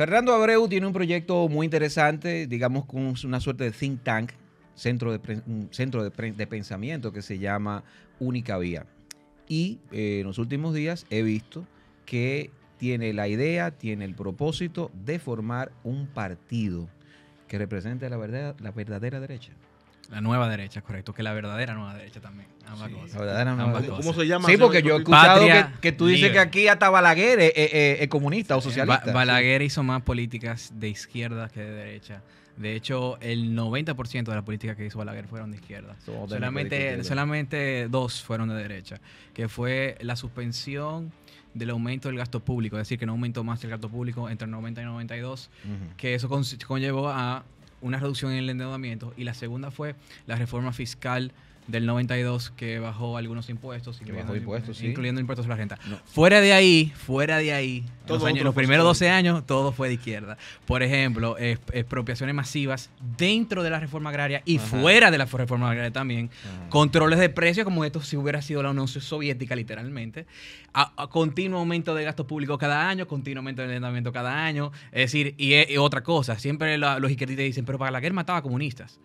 Fernando Abreu tiene un proyecto muy interesante, digamos, con una suerte de think tank, un centro de pensamiento que se llama Única Vía. Y en los últimos días he visto que tiene la idea, tiene el propósito de formar un partido que represente la verdadera derecha. La nueva derecha, correcto, que la verdadera nueva derecha también. Ambas Sí, cosas. la verdadera nueva derecha. ¿Cómo se llama? Sí, porque yo he escuchado Patria que tú dices Libre. que aquí hasta Balaguer es comunista o socialista. Balaguer hizo más políticas de izquierda que de derecha. De hecho, el 90% de las políticas que hizo Balaguer fueron de izquierda. Solamente 2 fueron de derecha, que fue la suspensión del aumento del gasto público, es decir, que no aumentó más el gasto público entre el 90 y 92, que eso conllevó a una reducción en el endeudamiento, y la segunda fue la reforma fiscal del 92, que bajó algunos impuestos, incluyendo impuestos a la renta. No. Fuera de ahí, los primeros 12 años, todo fue de izquierda. Por ejemplo, expropiaciones masivas dentro de la reforma agraria y fuera de la reforma agraria también. Controles de precios, como esto si hubiera sido la Unión Soviética, literalmente. A continuo aumento de gasto público cada año, continuo aumento del endeudamiento cada año. Es decir, y otra cosa, siempre los izquierdistas dicen, pero Balaguer mataba a comunistas.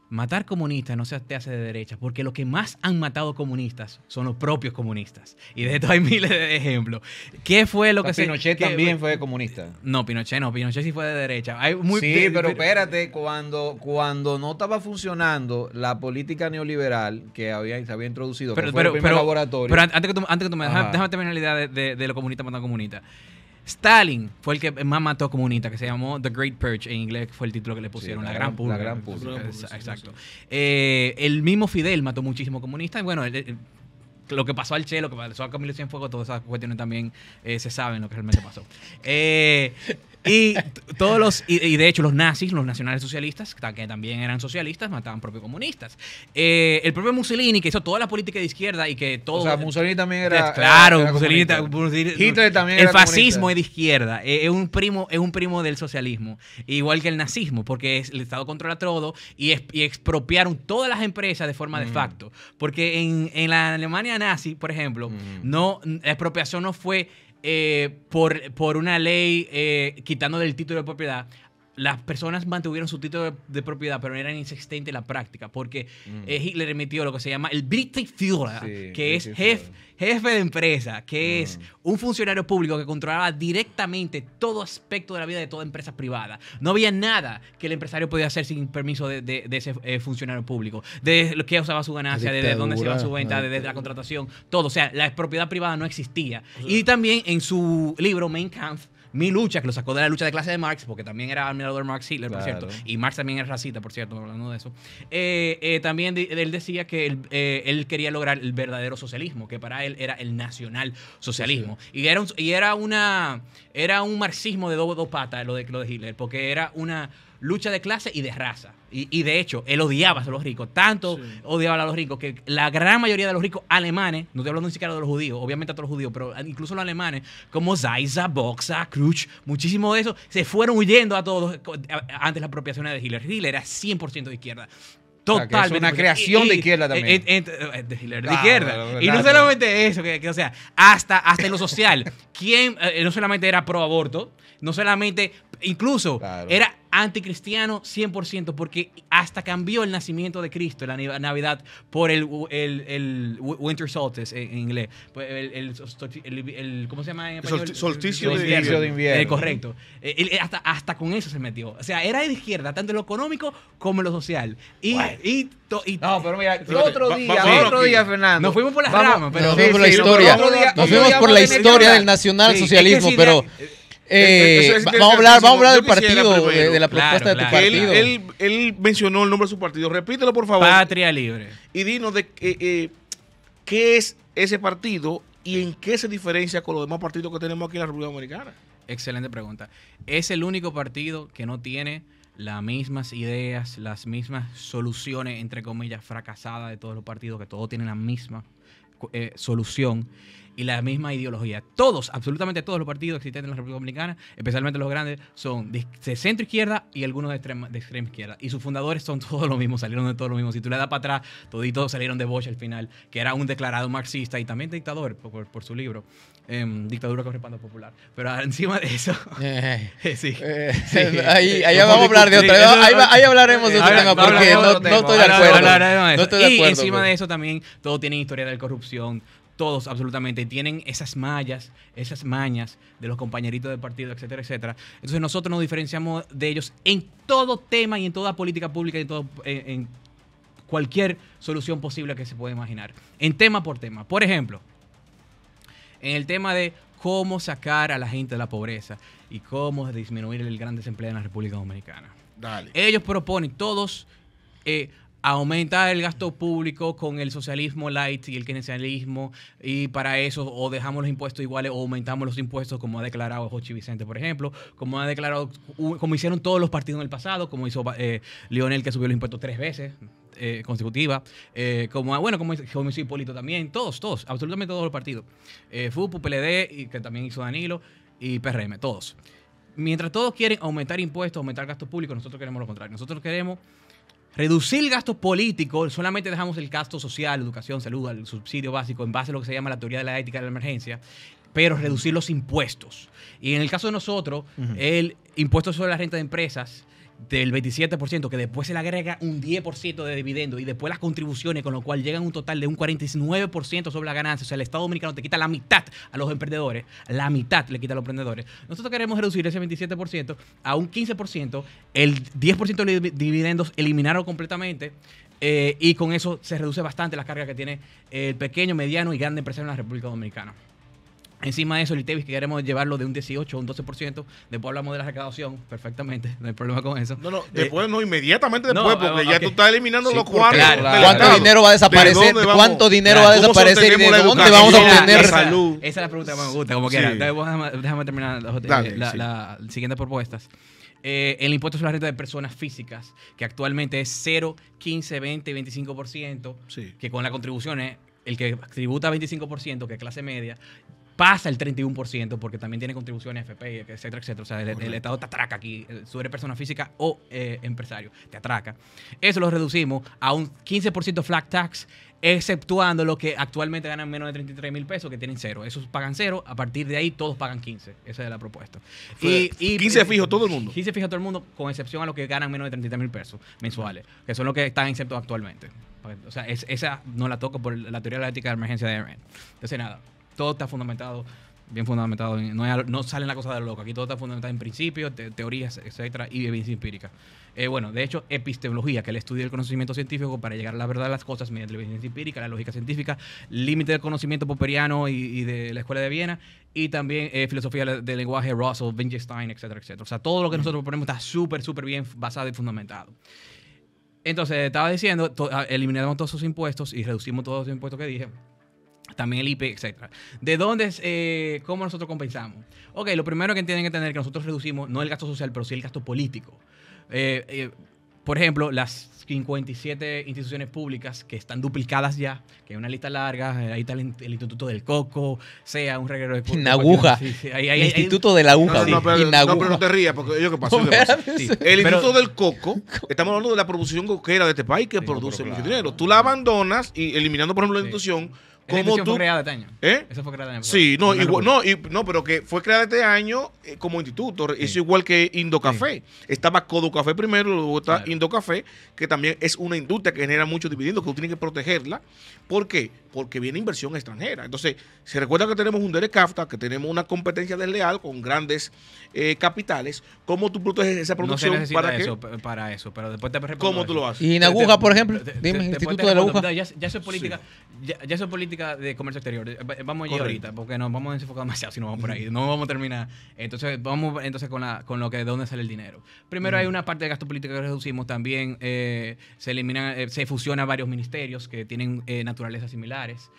Matar comunistas no se te hace de derecha, porque los que más han matado comunistas son los propios comunistas. Y de esto hay miles de ejemplos. ¿Qué fue lo que Pinochet también fue comunista. No, Pinochet sí fue de derecha. Pero espérate, cuando no estaba funcionando la política neoliberal que se había introducido, que fue el primer laboratorio. Pero antes que tú me déjame terminar la idea de lo comunista matando comunista. Stalin fue el que más mató comunistas, que se llamó The Great Purge, en inglés fue el título que le pusieron, la Gran Purga. La Gran Purga. Exacto. El mismo Fidel mató muchísimos comunistas. Bueno, lo que pasó al Che, lo que pasó a Camilo Cienfuegos, todas esas cuestiones también se saben lo que realmente pasó. Y de hecho los nazis, los nacionales socialistas, que también eran socialistas, mataban propios comunistas. El propio Mussolini, que hizo toda la política de izquierda y que todo... O sea, Mussolini también era... Claro, era Mussolini, Hitler también el era fascismo comunista. es de izquierda, es un primo del socialismo, igual que el nazismo, porque el Estado controla todo y expropiaron todas las empresas de forma de facto. Porque en la Alemania nazi, por ejemplo, la expropiación no fue... por una ley quitando del título de propiedad. Las personas mantuvieron su título de propiedad, pero no eran inexistentes en la práctica, porque Hitler emitió lo que se llama el Betriebsführer, que es jefe de empresa, que es un funcionario público que controlaba directamente todo aspecto de la vida de toda empresa privada. No había nada que el empresario podía hacer sin permiso de ese funcionario público, de lo que usaba su ganancia, de dónde se iba su venta, de la contratación, todo. O sea, la propiedad privada no existía. Y también en su libro Mein Kampf, Mi lucha, que lo sacó de la lucha de clase de Marx, porque también era admirador de Marx Hitler, por cierto, y Marx también era racista, por cierto, hablando de eso. También él decía que él quería lograr el verdadero socialismo, que para él era el nacional socialismo. Sí. Y era un marxismo de dos patas lo de Hitler, porque era una lucha de clase y de raza. Y de hecho, él odiaba a los ricos. Tanto odiaba a los ricos que la gran mayoría de los ricos alemanes, no estoy hablando ni siquiera de los judíos, obviamente a todos los judíos, pero incluso los alemanes, como Zeiser, Boxer, Kruch, muchísimos de esos, se fueron huyendo a todos antes de la apropiación de Hitler. Hitler era 100% de izquierda. Totalmente. O sea, que es una creación de izquierda también. De izquierda. Y no solamente eso, o sea, hasta en lo social. ¿Quién no solamente era pro aborto, no solamente, incluso era anticristiano 100%, porque hasta cambió el nacimiento de Cristo, la Navidad, por el Winter Solstice en inglés. ¿Cómo se llama en español? Solsticio de invierno. Correcto. Hasta con eso se metió. O sea, era de izquierda, tanto en lo económico como en lo social. No, pero mira, otro día, Fernando. Nos fuimos por las ramas, pero... Nos fuimos por la historia. Nos fuimos por la historia del nacionalsocialismo, pero... vamos a hablar del partido, de la propuesta de tu partido. Él mencionó el nombre de su partido. Repítelo, por favor. Patria Libre. Y dinos qué es ese partido y en qué se diferencia con los demás partidos que tenemos aquí en la República Dominicana. Excelente pregunta. Es el único partido que no tiene las mismas ideas, las mismas soluciones, entre comillas, fracasadas de todos los partidos, que todos tienen la misma solución. y la misma ideología. Todos, absolutamente todos los partidos existentes en la República Dominicana, especialmente los grandes, son de centro izquierda y algunos de extrema izquierda. Y sus fundadores son todos los mismos, salieron de todos los mismos. Si tú le das para atrás, toditos salieron de Bosch al final, que era un declarado marxista y también dictador por su libro, Dictadura con Respaldo Popular. Pero encima de eso... Ahí vamos a hablar de otra. Ahí hablaremos de otro tema porque no estoy de acuerdo. No estoy de acuerdo. Y encima de eso también, todos tienen historia de corrupción. Todos, absolutamente, tienen esas mañas de los compañeritos del partido, etcétera, etcétera. Entonces nosotros nos diferenciamos de ellos en todo tema y en toda política pública y en cualquier solución posible que se pueda imaginar. En tema por tema. Por ejemplo, en el tema de cómo sacar a la gente de la pobreza y cómo disminuir el gran desempleo en la República Dominicana. Dale. Ellos proponen todos aumentar el gasto público con el socialismo light y el keynesianismo, y para eso o dejamos los impuestos iguales o aumentamos los impuestos, como ha declarado Jochi Vicente, por ejemplo, como hicieron todos los partidos en el pasado, como hizo Lionel, que subió los impuestos 3 veces consecutivas, como hizo Hipólito también, todos, absolutamente todos los partidos, FUPU, PLD, y que también hizo Danilo, y PRM, todos. Mientras todos quieren aumentar impuestos, aumentar gasto público, nosotros queremos lo contrario. Nosotros queremos reducir el gasto político, solamente dejamos el gasto social, educación, salud, el subsidio básico, en base a lo que se llama la teoría de la ética de la emergencia, pero reducir los impuestos. Y en el caso de nosotros, el impuesto sobre la renta de empresas del 27%, que después se le agrega un 10% de dividendo y después las contribuciones, con lo cual llegan a un total de un 49% sobre la ganancia. O sea, el Estado Dominicano te quita la mitad a los emprendedores, la mitad le quita a los emprendedores. Nosotros queremos reducir ese 27% a un 15%, el 10% de dividendos eliminarlo completamente, y con eso se reduce bastante la carga que tiene el pequeño, mediano y grande empresario en la República Dominicana. Encima de eso, el ITEVIS, que queremos llevarlo de un 18 a un 12%. Después hablamos de la recaudación, perfectamente, no hay problema con eso. Después inmediatamente después, porque ya tú estás eliminando los cuartos. ¿Cuánto dinero va a desaparecer? ¿Cuánto dinero va a desaparecer y de dónde vamos a obtener salud? Esa es la pregunta que me gusta, como quiera. Déjame terminar las siguientes propuestas. El impuesto sobre la renta de personas físicas, que actualmente es 0, 15, 20 y 25%, que con las contribuciones, el que tributa 25%, que es clase media, pasa el 31%, porque también tiene contribuciones FP, etcétera, etcétera. O sea, el Estado te atraca aquí. Si eres persona física o empresario, te atraca. Eso lo reducimos a un 15% flat tax, exceptuando los que actualmente ganan menos de 33 mil pesos, que tienen 0. Esos pagan 0. A partir de ahí, todos pagan 15. Esa es la propuesta. Y 15 fijo todo el mundo. 15 fijo todo el mundo, con excepción a los que ganan menos de 33 mil pesos mensuales, que son los que están exentos actualmente. O sea, esa no la toco por la teoría de la ética de emergencia de Aaron. Entonces, nada. Todo está fundamentado, bien fundamentado. No salen las cosas de loco. Aquí todo está fundamentado en principios, teorías, etcétera, y evidencia empírica. De hecho, epistemología, que es el estudio del conocimiento científico para llegar a la verdad de las cosas mediante la evidencia empírica, la lógica científica, límite del conocimiento popperiano y de la Escuela de Viena, y también filosofía del lenguaje, Russell, Wittgenstein, etcétera, etcétera. O sea, todo lo que nosotros proponemos está súper bien basado y fundamentado. Entonces, estaba diciendo, eliminamos todos esos impuestos y reducimos todos los impuestos que dije. También el IPE, etcétera. ¿De dónde cómo nosotros compensamos? Ok, lo primero que tienen que tener es que nosotros reducimos no el gasto social, pero sí el gasto político. Por ejemplo, las 57 instituciones públicas que están duplicadas ya, que es una lista larga, ahí está el Instituto del Coco, sea un reguero de... Inaguja. Instituto de la Aguja. Pero no te rías, porque ello que pasó. El Instituto del Coco, estamos hablando de la producción coquera de este país que produce mucho dinero. Tú la abandonas y eliminando, por ejemplo, la institución... ¿Cómo tú? Fue creada este año. Eso fue creada este año. Sí, pero que fue creada este año como instituto. Eso igual que Indocafé. Estaba Codocafé primero, luego está Indocafé, que también es una industria que genera mucho dividendo, que tú tienes que protegerla. ¿Por qué? Porque viene inversión extranjera. Entonces, se recuerda que tenemos un DERECAFTA, que tenemos una competencia desleal con grandes capitales. ¿Cómo tú proteges esa producción? No se necesita para eso, pero después te respondo. ¿Cómo tú lo haces? ¿Y en Aguja, por ejemplo? Dime, Instituto de la Aguja. Ya eso es política. Ya eso es política de comercio exterior. Vamos a ir ahorita, porque nos vamos a enfocar demasiado si no vamos por ahí. No vamos a terminar. Entonces, vamos con lo que de dónde sale el dinero. Primero, hay una parte de gasto político que reducimos. También se eliminan, se fusionan varios ministerios que tienen naturalezas similares.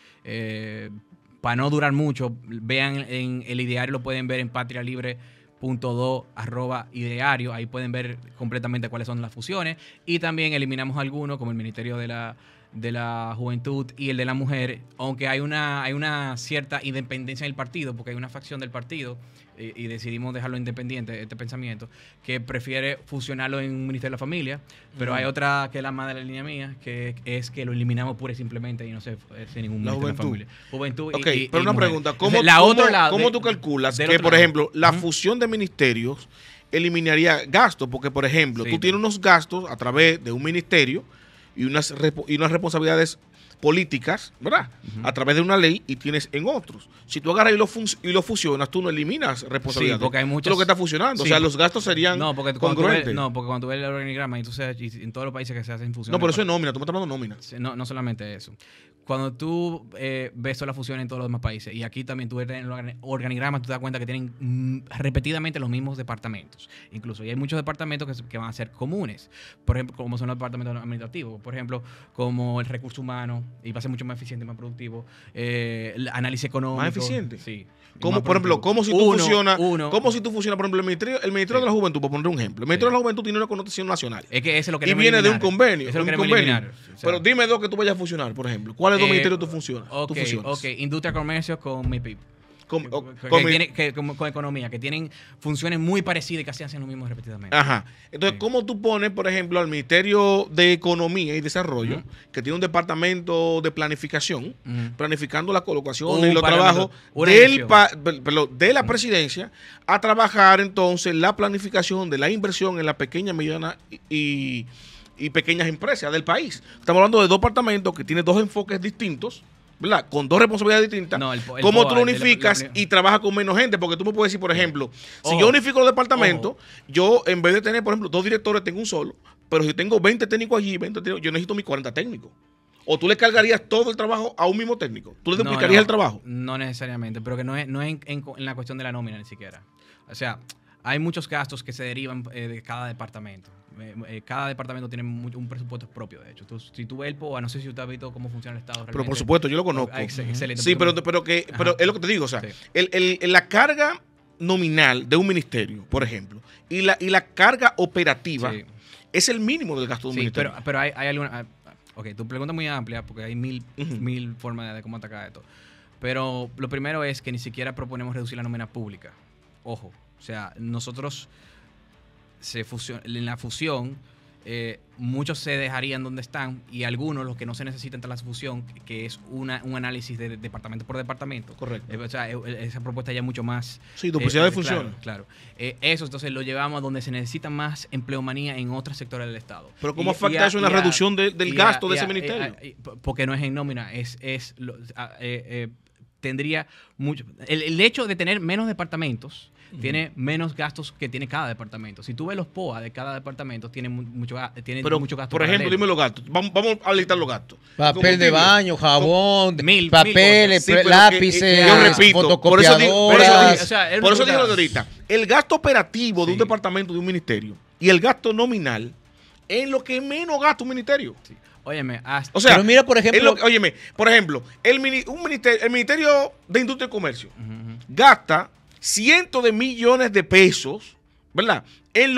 Para no durar mucho, vean en el ideario, lo pueden ver en patrialibre.do@ideario. Ahí pueden ver completamente cuáles son las fusiones. Y también eliminamos algunos, como el Ministerio de la de la juventud y el de la mujer, aunque hay una cierta independencia en el partido, porque hay una facción del partido, y decidimos dejarlo independiente, este pensamiento, que prefiere fusionarlo en un Ministerio de la Familia, pero hay otra que es la más de la línea mía, que es que lo eliminamos pura y simplemente y no se hace ningún Ministerio de la Familia. Juventud Ok, y pero una mujer. pregunta, Entonces, ¿cómo tú calculas que, por ejemplo, la fusión de ministerios eliminaría gastos? Porque, por ejemplo, tú tienes unos gastos a través de un ministerio y unas responsabilidades políticas, ¿verdad? A través de una ley y tienes en otros. Si tú agarras y lo fusionas, tú no eliminas responsabilidades. Sí, porque hay muchas... Es lo que está fusionando. Sí, o sea, los gastos serían porque congruentes. porque cuando tú ves el organigrama y en todos los países que se hacen fusiones... No, pero eso es nómina. Tú me estás hablando de nómina. No solamente eso. Cuando tú ves toda la fusión en todos los demás países, y aquí también tú ves en el organigrama, tú te das cuenta que tienen repetidamente los mismos departamentos. Incluso, y hay muchos departamentos que van a ser comunes. Por ejemplo, como son los departamentos administrativos. Por ejemplo, como el recurso humano, y va a ser mucho más eficiente y más productivo. El análisis económico. ¿Más eficiente? Sí. Como, por ejemplo, como si tú fusionas, por ejemplo, el Ministerio de la Juventud, por poner un ejemplo. El Ministerio de la Juventud tiene una connotación nacional. Es que eso es lo que y viene de un convenio. Eso es lo que queremos eliminar. O sea, pero dime dos que tú vayas a fusionar, por ejemplo. ¿Cuáles dos ministerios tú fusionas? Ok, industria, comercio con MIPIP. Con economía, que tienen funciones muy parecidas y casi hacen lo mismo repetidamente. Ajá. Entonces, ¿cómo tú pones, por ejemplo, al Ministerio de Economía y Desarrollo, que tiene un departamento de planificación, planificando la colocación y los trabajos de la presidencia, a trabajar entonces la planificación de la inversión en la pequeña, mediana y pequeñas empresas del país? Estamos hablando de dos departamentos que tienen dos enfoques distintos, ¿verdad? Con dos responsabilidades distintas. ¿Cómo tú lo unificas y trabajas con menos gente? Porque tú me puedes decir, por ejemplo, si yo unifico los departamentos, yo en vez de tener, por ejemplo, 2 directores, tengo un solo, pero si tengo 20 técnicos allí, yo necesito mis 40 técnicos. ¿O tú le cargarías todo el trabajo a un mismo técnico? ¿Tú le duplicarías el trabajo? No necesariamente, pero que no es en la cuestión de la nómina ni siquiera. O sea, hay muchos gastos que se derivan de cada departamento. Cada departamento tiene un presupuesto propio, de hecho. Si tú ves el POA, no sé si usted ha visto cómo funciona el Estado. Pero por supuesto, yo lo conozco. Excelente. Sí, pero es lo que te digo. O sea, la carga nominal de un ministerio, por ejemplo, y la carga operativa es el mínimo del gasto de un ministerio. Pero hay alguna... Ok, tu pregunta es muy amplia porque hay mil formas de cómo atacar esto. Pero lo primero es que ni siquiera proponemos reducir la nómina pública. Ojo, o sea, nosotros... en la fusión, muchos se dejarían donde están y algunos, los que no se necesitan tras la fusión, que es un análisis de departamento por departamento. Correcto. O sea, esa propuesta ya es mucho más... Sí, duplicidad de funciones. Claro. Eso entonces lo llevamos a donde se necesita más empleomanía en otros sectores del Estado. Pero ¿cómo afecta eso en la reducción del gasto de ese ministerio? Porque no es en nómina, tendría mucho... El hecho de tener menos departamentos tiene menos gastos que tiene cada departamento. Si tú ves los POA de cada departamento, tienen mucho gasto. Por ejemplo, dime los gastos. Vamos a listar los gastos. Papel de baño, jabón, mil papeles, lápices, yo repito, fotocopiadoras. Por eso digo ahorita, el gasto operativo de un departamento, de un ministerio, y el gasto nominal es lo que menos gasta un ministerio. Sí. Óyeme, o sea, pero mira, por ejemplo, el Ministerio de Industria y Comercio gasta cientos de millones de pesos, ¿verdad? En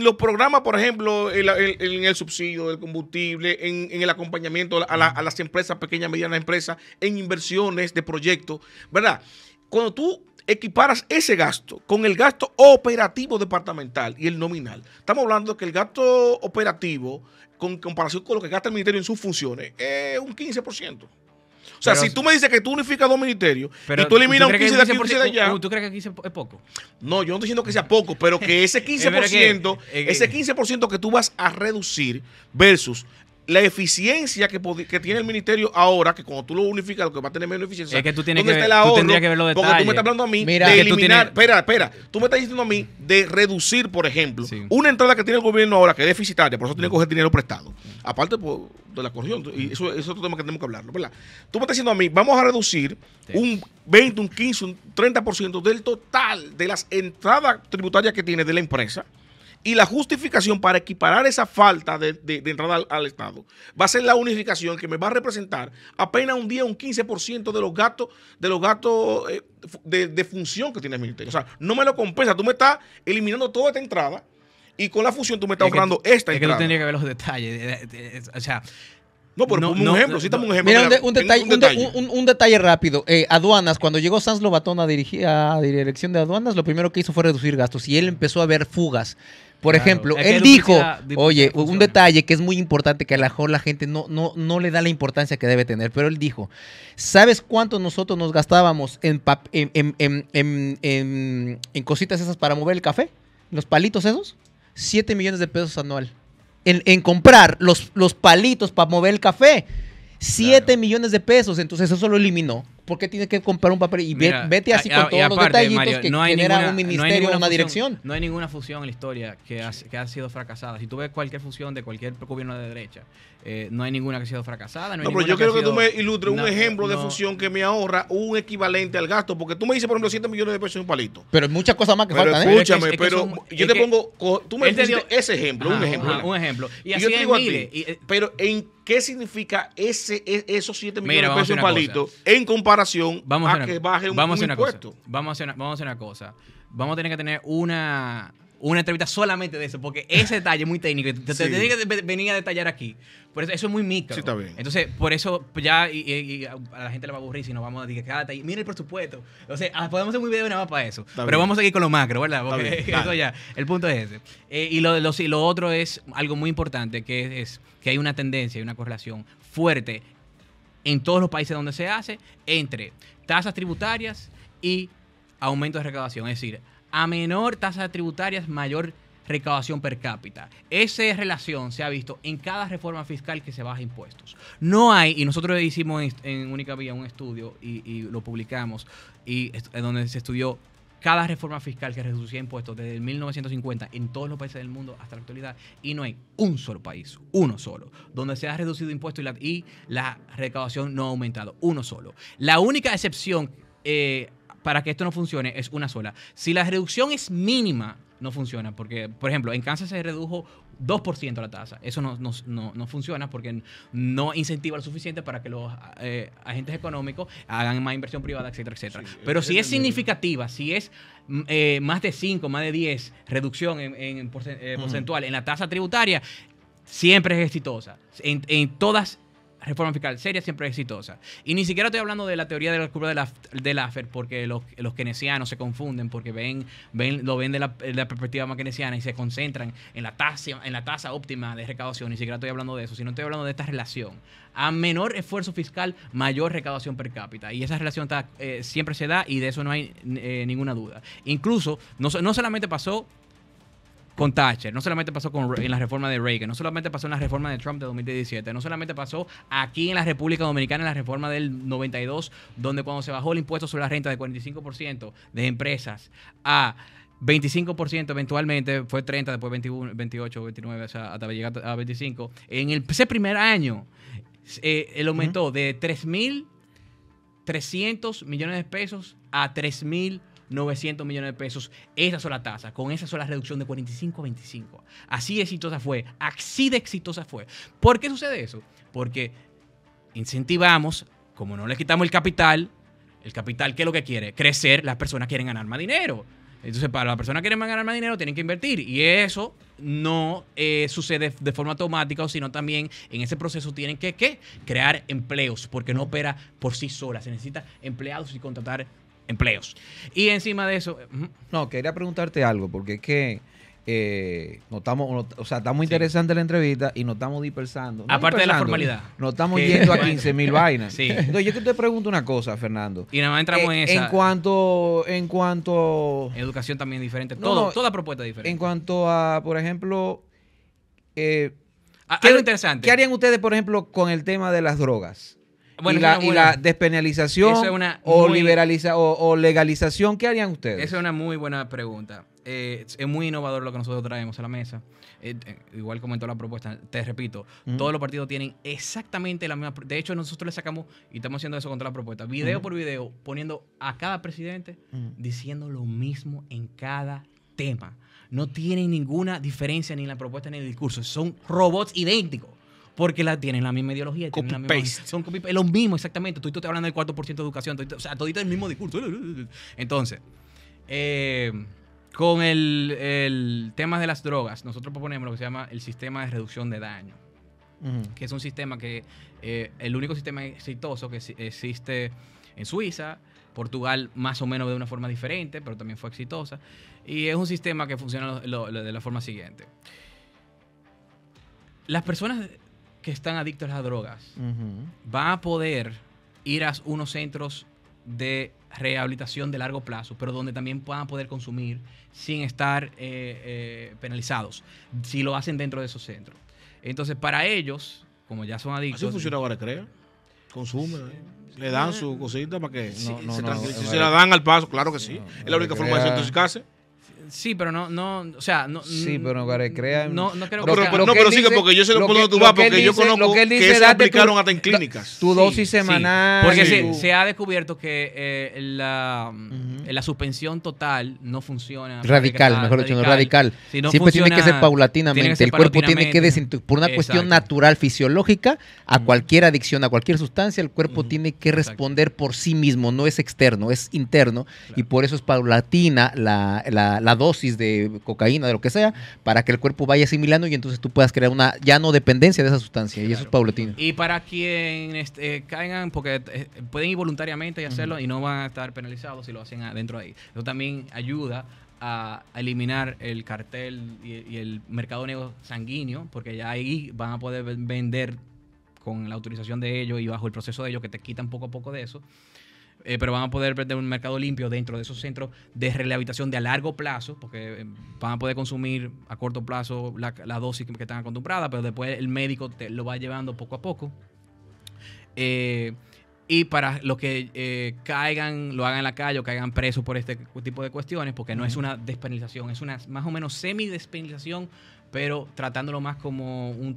los programas, por ejemplo, en el subsidio del combustible, en el acompañamiento a las empresas, pequeñas, medianas empresas, en inversiones de proyectos, ¿verdad? Cuando tú equiparas ese gasto con el gasto operativo departamental y el nominal, estamos hablando de que el gasto operativo, con comparación con lo que gasta el ministerio en sus funciones, es un 15%. O sea, si tú me dices que tú unificas dos ministerios y tú eliminas un 15% de aquí y un 15% de allá... ¿Tú crees que aquí es poco? No, yo no estoy diciendo que sea poco, pero que ese 15%, ese 15% que tú vas a reducir versus la eficiencia que tiene el ministerio ahora, que cuando tú lo unificas, lo que va a tener menos eficiencia. Es que tú tendrías que ver los detalles. Porque tú me estás hablando a mí de eliminar. Espera. Tú me estás diciendo a mí de reducir, por ejemplo, una entrada que tiene el gobierno ahora que es deficitaria, por eso tiene que coger dinero prestado. Aparte de la corrupción, y eso es otro tema que tenemos que hablarlo, ¿verdad? Tú me estás diciendo a mí, vamos a reducir un 20, un 15, un 30% del total de las entradas tributarias que tiene de la empresa. Y la justificación para equiparar esa falta de entrada al Estado va a ser la unificación que me va a representar apenas un 15% de los gastos de función que tiene el ministerio. O sea, no me lo compensa. Tú me estás eliminando toda esta entrada y con la fusión tú me estás ahorrando esta entrada. Es que tú tendrías que ver los detalles. O sea, No, pero un ejemplo, cítame un ejemplo. Mira, un detalle rápido. Aduanas, cuando llegó Sanz Lobatón a dirección de aduanas, lo primero que hizo fue reducir gastos y él empezó a ver fugas. Por ejemplo, él dijo, oye, un detalle que es muy importante que a lo mejor la gente no le da la importancia que debe tener, pero él dijo, ¿sabes cuánto nosotros nos gastábamos en cositas esas para mover el café? ¿Los palitos esos? 7 millones de pesos anual. En comprar los palitos para mover el café. 7 millones de pesos. Entonces eso lo eliminó. ¿Por qué tiene que comprar un papel? Y mira, vete así con todos los detallitos, Mario, que genera un ministerio o una dirección. No hay ninguna fusión en la historia que ha sido fracasada. Si tú ves cualquier fusión de cualquier gobierno de derecha, no hay ninguna que ha sido fracasada. No, pero yo quiero que tú me ilustres un ejemplo de fusión que me ahorra un equivalente al gasto. Porque tú me dices, por ejemplo, 7 millones de pesos en un palito. Pero hay muchas cosas más que faltan. Escúchame, yo te pongo... Tú me dices ese ejemplo, un ejemplo. Un ejemplo. Y así yo te digo a ti, pero ¿en qué significa esos 7 millones de pesos en un palito en comparación a que baje un impuesto? Vamos a hacer una cosa. Vamos a tener que tener una entrevista solamente de eso, porque ese detalle es muy técnico. Te tiene que venir a detallar aquí. Por eso es muy micro. Sí, está bien. Entonces, por eso ya y a la gente le va a aburrir si nos vamos a decir cada detalle. Mira el presupuesto. O sea, podemos hacer un video nada más para eso. Está pero bien. Vamos a seguir con lo macro, ¿verdad? Porque eso ya, el punto es ese. Y lo otro es algo muy importante, que es que hay una tendencia y una correlación fuerte en todos los países donde se hace entre tasas tributarias y aumento de recaudación. Es decir, a menor tasa tributarias, mayor recaudación per cápita. Esa relación se ha visto en cada reforma fiscal que se baja impuestos. No hay, y nosotros hicimos en Única Vía un estudio y lo publicamos, y donde se estudió cada reforma fiscal que reducía impuestos desde el 1950 en todos los países del mundo hasta la actualidad, y no hay un solo país, uno solo, donde se ha reducido impuestos y la recaudación no ha aumentado, uno solo. La única excepción para que esto no funcione es una sola. Si la reducción es mínima, no funciona, porque, por ejemplo, en Kansas se redujo 2% la tasa. Eso no funciona porque no incentiva lo suficiente para que los agentes económicos hagan más inversión privada, etcétera, etcétera. Sí, pero si es significativa, si es más de 5, más de 10 reducción en porcentual en la tasa tributaria, siempre es exitosa. En todas reforma fiscal seria siempre es exitosa. Y ni siquiera estoy hablando de la teoría de la curva de Laffer, porque los keynesianos se confunden, porque lo ven de la perspectiva más keynesiana y se concentran en la tasa óptima de recaudación. Ni siquiera estoy hablando de eso, sino estoy hablando de esta relación. A menor esfuerzo fiscal, mayor recaudación per cápita. Y esa relación siempre se da, y de eso no hay ninguna duda. Incluso, no solamente pasó con Thatcher, no solamente pasó en la reforma de Reagan, no solamente pasó en la reforma de Trump de 2017, no solamente pasó aquí en la República Dominicana en la reforma del 92, donde cuando se bajó el impuesto sobre la renta de 45% de empresas a 25% eventualmente, fue 30, después 21, 28, 29, o sea, hasta llegar a 25. En ese primer año, él aumentó de 3.300 millones de pesos a 3.900 millones de pesos, esa sola tasa, con esa sola reducción de 45 a 25. Así de exitosa fue. ¿Por qué sucede eso? Porque incentivamos, como no le quitamos el capital, ¿qué es lo que quiere? Crecer, las personas quieren ganar más dinero. Entonces, para las personas que quieren ganar más dinero, tienen que invertir. Y eso no sucede de forma automática, sino también en ese proceso tienen que crear empleos, porque no opera por sí sola. Se necesita empleados y contratar empleos. Y encima de eso... No, quería preguntarte algo, porque es que está muy interesante la entrevista y nos estamos dispersando. Aparte de la formalidad. Nos estamos yendo a 15.000 vainas. Sí. Entonces, yo te pregunto una cosa, Fernando. Y nada más entramos en esa... En cuanto... Educación también diferente. Toda propuesta diferente. En cuanto a, por ejemplo... algo interesante. ¿Qué harían ustedes, por ejemplo, con el tema de las drogas? Bueno, y la despenalización o legalización, ¿qué harían ustedes? Esa es una muy buena pregunta. Es muy innovador lo que nosotros traemos a la mesa. Igual comentó la propuesta, te repito, todos los partidos tienen exactamente la misma. De hecho, nosotros le sacamos, y estamos haciendo eso contra la propuesta, video por video, poniendo a cada presidente diciendo lo mismo en cada tema. No tienen ninguna diferencia ni en la propuesta ni en el discurso. Son robots idénticos. Porque tienen la misma ideología. Son copy-paste. Es lo mismo, exactamente. Tú estás hablando del 4% de educación. Todito el mismo discurso. Entonces, con el tema de las drogas, nosotros proponemos lo que se llama el sistema de reducción de daño. que es un sistema que el único sistema exitoso que existe en Suiza. Portugal más o menos de una forma diferente, pero también fue exitosa. Y es un sistema que funciona de la forma siguiente. Las personas que están adictas a las drogas van a poder ir a unos centros de rehabilitación de largo plazo, pero donde también van a poder consumir sin estar penalizados, si lo hacen dentro de esos centros. Entonces, para ellos, como ya son adictos... ¿Así funciona ahora, crea? Consume, le dan su cosita para que si se la dan al paso, claro que sí. Es la única forma de desintoxicarse. Sí, pero o sea, no. Sí, pero no crea. No creo que. Pero sigue, porque yo sé por dónde tú vas, porque yo conozco que se aplicaron hasta en clínicas. Tu dosis semanal. Porque se ha descubierto que la suspensión total no funciona. Radical, mejor dicho, no radical. Siempre tiene que ser paulatinamente. El cuerpo tiene que por una cuestión natural, fisiológica, a cualquier adicción, a cualquier sustancia, el cuerpo tiene que responder por sí mismo, no es externo, es interno. Y por eso es paulatina la dosis de cocaína, de lo que sea, para que el cuerpo vaya asimilando y entonces tú puedas crear una ya no dependencia de esa sustancia, y eso es paulatino. Y para quien caigan, porque pueden ir voluntariamente y hacerlo y no van a estar penalizados si lo hacen adentro de ahí. Eso también ayuda a eliminar el cartel y el mercado negro sanguíneo, porque ya ahí van a poder vender con la autorización de ellos y bajo el proceso de ellos, que te quitan poco a poco de eso. Pero van a poder vender un mercado limpio dentro de esos centros de rehabilitación de a largo plazo, porque van a poder consumir a corto plazo la dosis que están acostumbradas, pero después el médico lo va llevando poco a poco. Y para los que caigan, lo hagan en la calle o caigan presos por este tipo de cuestiones, porque no es una despenalización, es una más o menos semi-despenalización, pero tratándolo más como un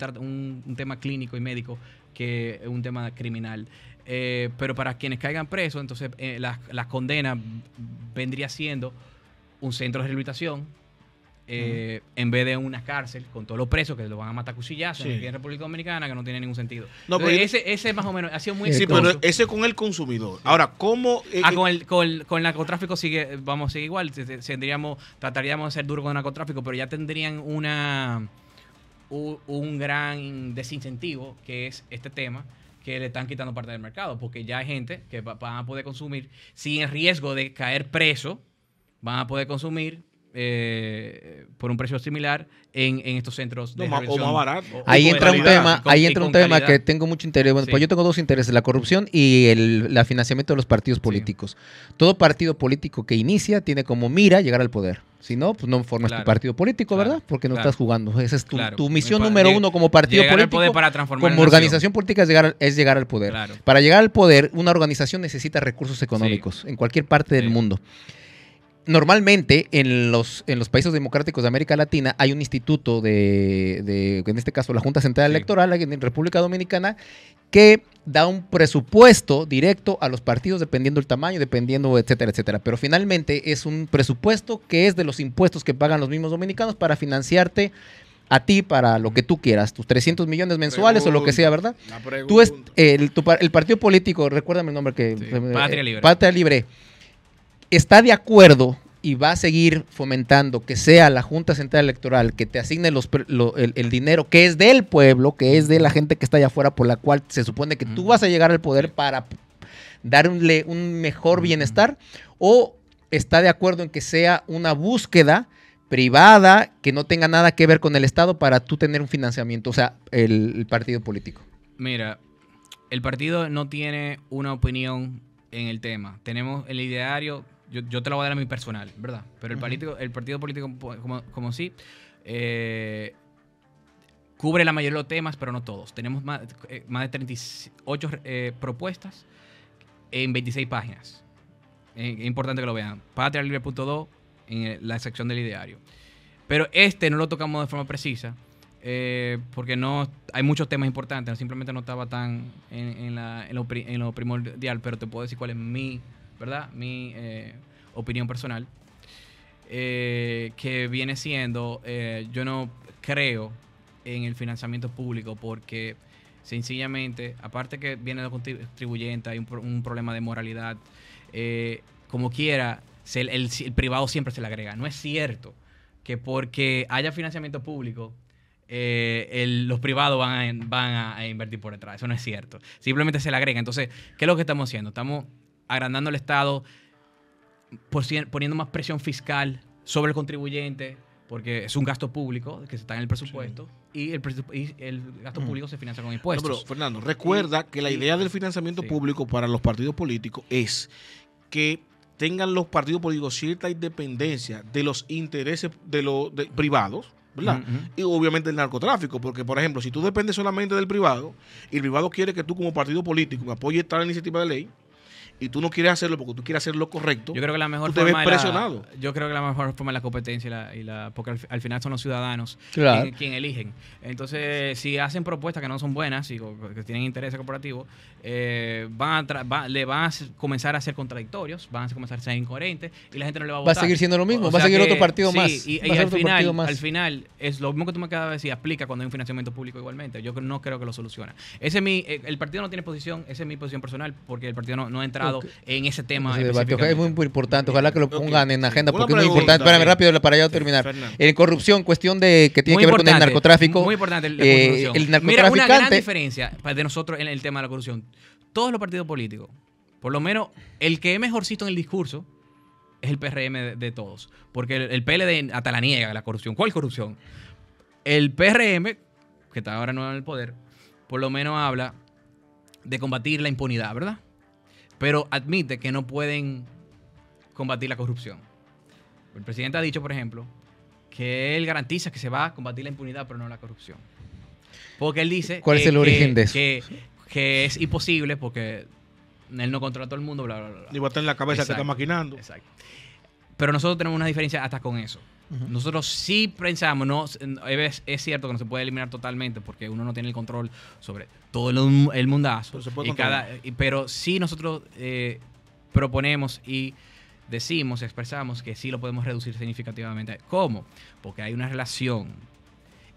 tema clínico y médico que un tema criminal. Pero para quienes caigan presos, entonces las condenas vendría siendo un centro de rehabilitación en vez de una cárcel con todos los presos que lo van a matar a cuchillazos aquí en República Dominicana, que no tiene ningún sentido. No, pero ese más o menos ha sido muy exitoso. Sí, pero ese con el consumidor. Ahora, ¿cómo? Con el narcotráfico vamos a seguir igual. Trataríamos de ser duros con el narcotráfico, pero ya tendrían un gran desincentivo, que es este tema, que le están quitando parte del mercado, porque ya hay gente que van a poder consumir sin el riesgo de caer preso, van a poder consumir por un precio similar en estos centros de o más barato. Ahí entra un tema que tengo mucho interés. Bueno, pues yo tengo dos intereses: la corrupción y el financiamiento de los partidos políticos. Todo partido político que inicia tiene como mira llegar al poder. Si no, pues no formas tu partido político, ¿verdad? Porque no estás jugando. Esa es tu misión número uno como partido político. Como organización política es llegar al poder. Para llegar al poder, una organización necesita recursos económicos en cualquier parte del mundo. Normalmente en los países democráticos de América Latina hay un instituto en este caso la Junta Central Electoral en República Dominicana, que da un presupuesto directo a los partidos dependiendo del tamaño, dependiendo, etcétera, etcétera. Pero finalmente es un presupuesto que es de los impuestos que pagan los mismos dominicanos para financiarte a ti para lo que tú quieras, tus 300 millones mensuales o lo que sea, ¿verdad? El partido político, recuérdame el nombre Patria Libre. Está de acuerdo y va a seguir fomentando que sea la Junta Central Electoral que te asigne el dinero que es del pueblo, que es de la gente que está allá afuera, por la cual se supone que tú vas a llegar al poder para darle un mejor bienestar, o está de acuerdo en que sea una búsqueda privada que no tenga nada que ver con el Estado para tú tener un financiamiento, o sea, el partido político. Mira, el partido no tiene una opinión en el tema. Tenemos el ideario, yo te lo voy a dar a mi personal, ¿verdad? Pero el partido político como sí cubre la mayoría de los temas, pero no todos. Tenemos más de 38 propuestas en 26 páginas. Es importante que lo vean. patrialibre.do en la sección del ideario. Pero no lo tocamos de forma precisa, porque no hay muchos temas importantes. Simplemente no estaba tan en lo primordial, pero te puedo decir cuál es mi opinión personal, que viene siendo, yo no creo en el financiamiento público, porque sencillamente, aparte que viene de los contribuyentes, hay un problema de moralidad, como quiera, el privado siempre se le agrega. No es cierto que porque haya financiamiento público los privados van a invertir por detrás. Eso no es cierto. Simplemente se le agrega. Entonces, ¿qué es lo que estamos haciendo? Estamos agrandando el Estado, poniendo más presión fiscal sobre el contribuyente, porque es un gasto público que está en el presupuesto, y el gasto público se financia con impuestos. No, pero, Fernando, recuerda que la idea del financiamiento público para los partidos políticos es que tengan los partidos políticos cierta independencia de los intereses de los privados, ¿verdad? Y obviamente el narcotráfico, porque por ejemplo, si tú dependes solamente del privado y el privado quiere que tú como partido político apoyes tal iniciativa de ley y tú no quieres hacerlo porque tú quieres hacer lo correcto, yo creo que la mejor tú te ves presionado. Yo creo que la mejor forma es la competencia porque al final son los ciudadanos quien eligen. Entonces, si hacen propuestas que no son buenas y que tienen interés corporativo, le van a comenzar a ser contradictorios, van a comenzar a ser incoherentes y la gente no le va a votar. Va a seguir siendo lo mismo, va a seguir otro partido más. Sí, y al final, es lo mismo que tú me acabas de decir, aplica cuando hay un financiamiento público igualmente. Yo no creo que lo soluciona. El partido no tiene posición, esa es mi posición personal, porque el partido no ha entrado en ese tema. Es muy importante, ojalá que lo pongan en agenda porque es muy importante. Espérame rápido para ya terminar. En corrupción, cuestión que tiene que ver con el narcotráfico. Muy importante la corrupción. El narcotraficante. Mira, una gran diferencia de nosotros en el tema de la corrupción. Todos los partidos políticos, por lo menos el que es mejorcito en el discurso, es el PRM de todos. Porque el PLD hasta la niega la corrupción. ¿Cuál corrupción? El PRM, que está ahora no en el poder, por lo menos habla de combatir la impunidad, ¿verdad? Pero admite que no pueden combatir la corrupción. El presidente ha dicho, por ejemplo, que él garantiza que se va a combatir la impunidad, pero no la corrupción. Porque él dice ¿cuál es el origen de eso? Que es imposible porque él no controla a todo el mundo, bla, bla, bla. Y va a estar en la cabeza que está maquinando. Exacto. Pero nosotros tenemos una diferencia hasta con eso. Nosotros sí pensamos, es cierto que no se puede eliminar totalmente porque uno no tiene el control sobre todo el mundazo. Pero sí nosotros proponemos y decimos, expresamos que sí lo podemos reducir significativamente. ¿Cómo? Porque hay una relación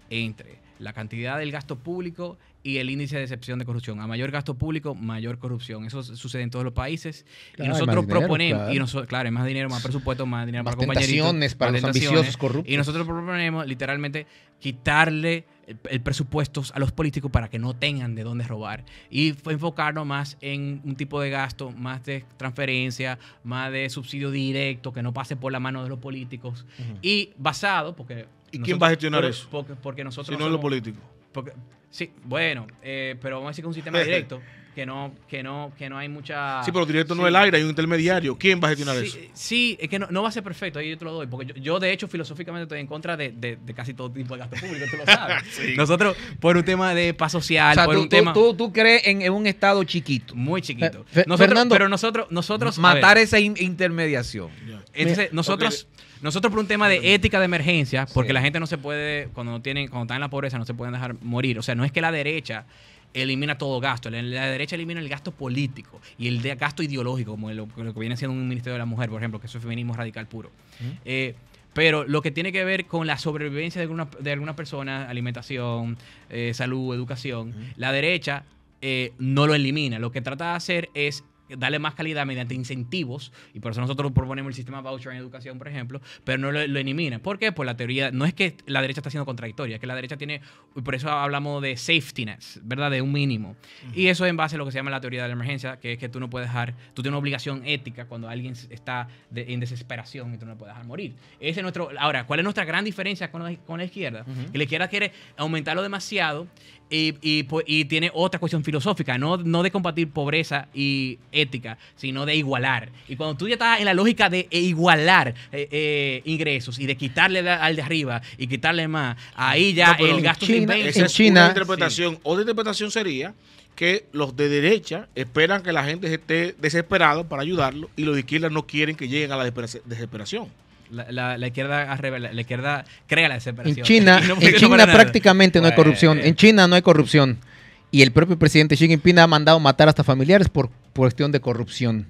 entre la cantidad del gasto público y el índice de decepción de corrupción. A mayor gasto público, mayor corrupción. Eso sucede en todos los países. Claro, y nosotros proponemos, claro, hay más dinero, más presupuesto, más dinero para compañeritos. Para los ambiciosos corruptos. Y nosotros proponemos literalmente quitarle el presupuesto a los políticos para que no tengan de dónde robar. Y enfocarnos más en un tipo de gasto, más de transferencia, más de subsidio directo, que no pase por la mano de los políticos. Y basado, porque... ¿Y quién va a gestionar eso? Porque nosotros... Si no es lo político. Sí, bueno, pero vamos a decir que es un sistema directo, que no hay mucha... Sí, pero directo no es el aire, hay un intermediario. ¿Quién va a gestionar eso? Sí, es que no va a ser perfecto, ahí yo te lo doy, porque yo de hecho, filosóficamente estoy en contra de casi todo tipo de gasto público, tú lo sabes. Sí. Nosotros, por un tema de paz social, o sea, tú crees en un estado chiquito. Muy chiquito. Fernando, pero nosotros... Matar esa intermediación. Entonces, nosotros por un tema de ética de emergencia, porque la gente no se puede, cuando están en la pobreza, no se pueden dejar morir. O sea, no es que la derecha elimina todo gasto. La derecha elimina el gasto político y el gasto ideológico, como lo que viene siendo un ministerio de la mujer, por ejemplo, que eso es feminismo radical puro. Pero lo que tiene que ver con la sobrevivencia de alguna persona, alimentación, salud, educación, la derecha no lo elimina. Lo que trata de hacer es darle más calidad mediante incentivos, y por eso nosotros proponemos el sistema voucher en educación, por ejemplo, pero no lo elimina. ¿Por qué? Pues la teoría, no es que la derecha está siendo contradictoria, es que la derecha tiene, por eso hablamos de safety nets, ¿verdad? De un mínimo. Y eso en base a lo que se llama la teoría de la emergencia, que es que tú no puedes tú tienes una obligación ética cuando alguien está en desesperación y tú no lo puedes dejar morir. Ahora, ¿cuál es nuestra gran diferencia con la izquierda? Que la izquierda quiere aumentarlo demasiado y tiene otra cuestión filosófica, no de combatir pobreza y ética, sino de igualar. Y cuando tú ya estás en la lógica de igualar ingresos y de quitarle al de arriba y quitarle más, ahí ya el gasto se inventa. Esa es una interpretación. Sí. Otra interpretación sería que los de derecha esperan que la gente esté desesperada para ayudarlo y los de izquierda no quieren que lleguen a la desesperación. La izquierda crea la desesperación. En China prácticamente no hay corrupción. En China no hay corrupción. Y el propio presidente Xi Jinping ha mandado matar hasta familiares por cuestión de corrupción.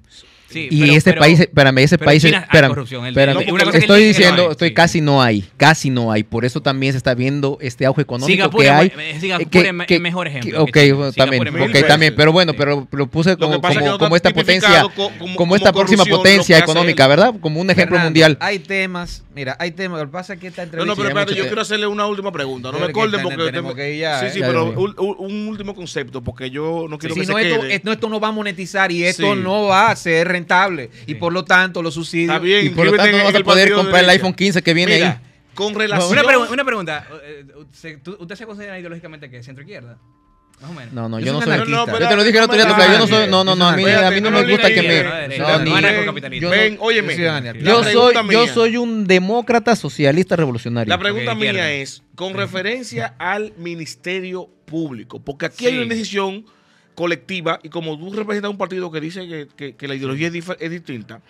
Sí, y ese país, espérame, China hay corrupción. Estoy diciendo, casi no hay. Por eso también se está viendo este auge económico Singapur que hay. Singapur es mejor ejemplo. También, pero bueno, pero lo puse como esta potencia, como esta próxima potencia económica, ¿verdad? Como un ejemplo mundial. Hay temas, mira, lo que pasa es que esta entrevista... No, pero espérate, yo quiero hacerle una última pregunta. No me corten porque... Tenemos que ir ya. Sí, pero un último concepto, porque yo no quiero que se quede. Esto no va a monetizar y esto no va a ser rentable. Y por lo tanto, los subsidios... Está bien, y por lo tanto no vas a poder comprar el iPhone 15 que viene ahí. Con relación... Una pregunta. ¿Usted se considera ideológicamente que es centro-izquierda? Más o menos. No, yo no soy anarquista. Yo te lo dije el otro día, yo no soy... No, a mí no me gusta que me... Ven, óyeme. Yo soy un demócrata socialista revolucionario. La pregunta mía es, con referencia al Ministerio Público, porque aquí hay una decisión colectiva y como tú representas un partido que dice que la ideología es distinta,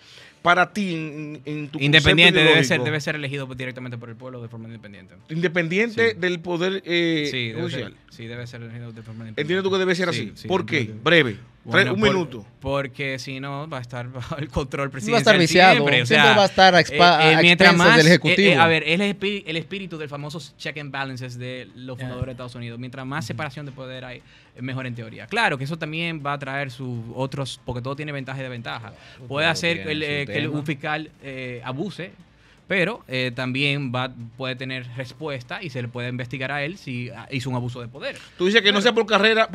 para ti, en tu independiente debe ser elegido directamente por el pueblo de forma independiente. Independiente del poder judicial. Sí, debe ser elegido de forma independiente. ¿Entiendes tú que debe ser así? ¿Por qué? Breve. Bueno, un minuto. Porque si no, va a estar bajo el control presidencial. Va a estar viciado. Siempre va a estar a expensas del Ejecutivo. A ver, es el espíritu del famoso check and balances de los fundadores de Estados Unidos. Mientras más separación de poder hay, mejor en teoría. Claro que eso también va a traer sus otros, porque todo tiene ventaja y desventaja. Puede hacer que un fiscal abuse, pero también puede tener respuesta y se le puede investigar a él si hizo un abuso de poder. Tú dices que no sea por carrera,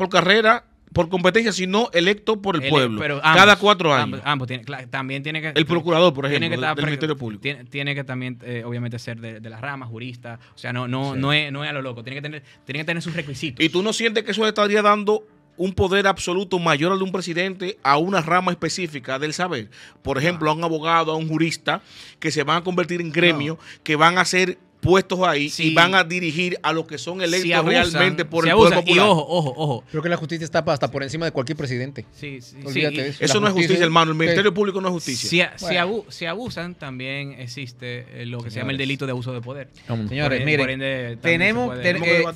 por competencia, sino electo por el pueblo. Pero cada 4 años. Ambos también tiene que... El procurador, por ejemplo, del Ministerio Público. Tiene que también, obviamente, ser de las ramas, jurista. O sea, no es a lo loco. Tiene que tener sus requisitos. ¿Y tú no sientes que eso le estaría dando un poder absoluto mayor al de un presidente a una rama específica del saber? Por ejemplo, a un abogado, a un jurista, que se van a convertir en gremios, que van a ser puestos ahí y van a dirigir a los que son electos realmente por el poder popular. Y ojo. Creo que la justicia está hasta por encima de cualquier presidente. Olvídate de eso. Eso no es justicia, hermano. El Ministerio Público no es justicia. Si abusan, también existe lo que se llama el delito de abuso de poder. Señores, miren,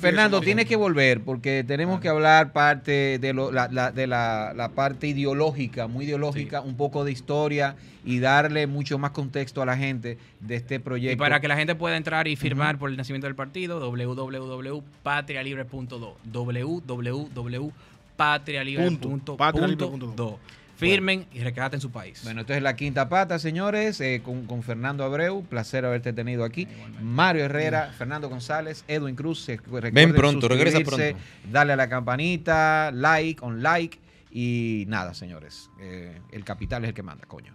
Fernando, tienes que volver porque tenemos que hablar parte de la parte ideológica, muy ideológica, un poco de historia y darle mucho más contexto a la gente de este proyecto. Y para que la gente pueda entrar y firmar por el nacimiento del partido, www.patrialibre.do www.patrialibre.do Firmen y recáten su país. Bueno, esto es La Quinta Pata, señores, con Fernando Abreu. Placer haberte tenido aquí. Mario Herrera, Fernando González, Edwin Cruz. Ven pronto, regresa pronto. Dale a la campanita, like. Y nada, señores. El capital es el que manda, coño.